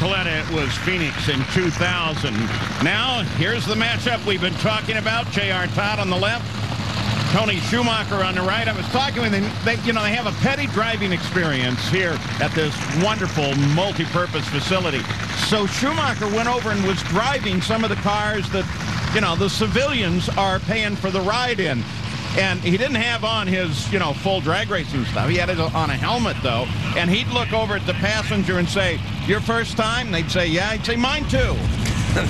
Coletta, it was Phoenix in 2000. Now, here's the matchup we've been talking about. JR.Todd on the left, Tony Schumacher on the right. I was talking with him. They have a petty driving experience here at this wonderful multi-purpose facility. So Schumacher went over and was driving some of the cars that, the civilians are paying for the ride in. And he didn't have on his, full drag racing stuff. He had it on a helmet, though. And he'd look over at the passenger and say, "Your first time?" They'd say, "Yeah." He'd say, "Mine, too."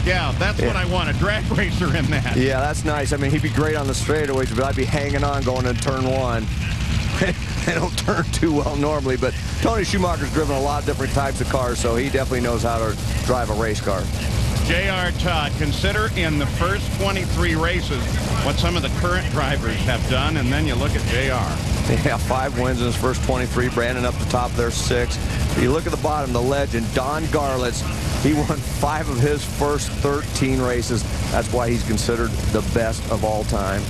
Yeah, that's what I want, a drag racer in that. Yeah, that's nice. I mean, he'd be great on the straightaways, but I'd be hanging on going in turn one. They don't turn too well normally, but Tony Schumacher's driven a lot of different types of cars, so he definitely knows how to drive a race car. JR.Todd, consider in the first 23 races what some of the current drivers have done, and then you look at JR. Yeah, 5 wins in his first 23. Brandon up the top there, 6. You look at the bottom, the legend, Don Garlitz. He won 5 of his first 13 races. That's why he's considered the best of all time.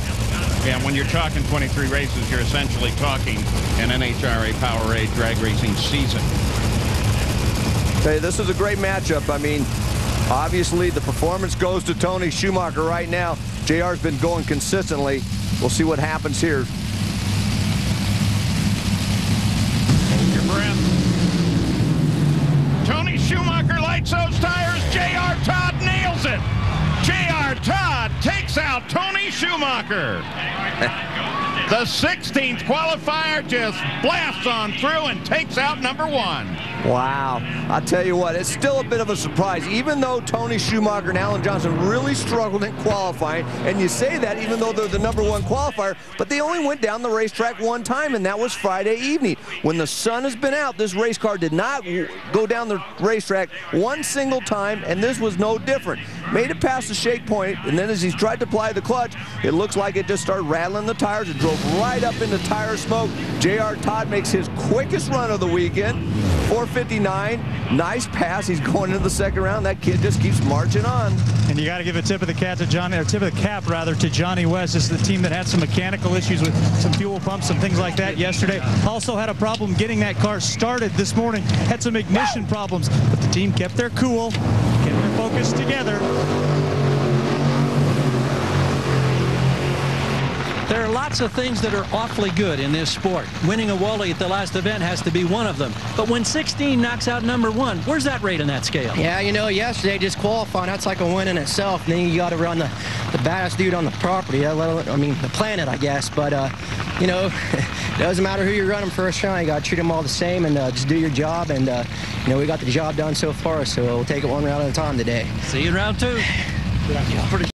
Yeah, when you're talking 23 races, you're essentially talking an NHRA Powerade drag racing season. Hey, this is a great matchup. I mean, obviously, the performance goes to Tony Schumacher right now. JR's been going consistently. We'll see what happens here. Hold your breath. Tony Schumacher lights those tires. JR.Todd nails it. JR.Todd takes out Tony Schumacher. The 16th qualifier just blasts on through and takes out number 1. Wow. I'll tell you what, it's still a bit of a surprise. Even though Tony Schumacher and Alan Johnson really struggled in qualifying, and you say that even though they're the #1 qualifier, but they only went down the racetrack one time, and that was Friday evening. When the sun has been out, this race car did not go down the racetrack one single time, and this was no different. Made it past the shake point, and then as he tried to apply the clutch, it looks like it just started rattling the tires. It drove right up into tire smoke. JR.Todd makes his quickest run of the weekend. 4:59, nice pass. He's going into the second round. That kid just keeps marching on. And you got to give a tip of the cap to Johnny West. This is the team that had some mechanical issues with some fuel pumps, some things like that yesterday. Also had a problem getting that car started this morning. Had some ignition problems, but the team kept their cool, kept their focus together. There are lots of things that are awfully good in this sport. Winning a Wally at the last event has to be one of them. But when 16 knocks out number 1, where's that rate in that scale? Yeah, yesterday just qualifying, that's like a win in itself. And then you got to run the baddest dude on the property, I mean, the planet, I guess. But, it doesn't matter who you're running first round. You got to treat them all the same and just do your job. And, we got the job done so far, so we'll take it one round at a time today. See you in round 2. Yeah.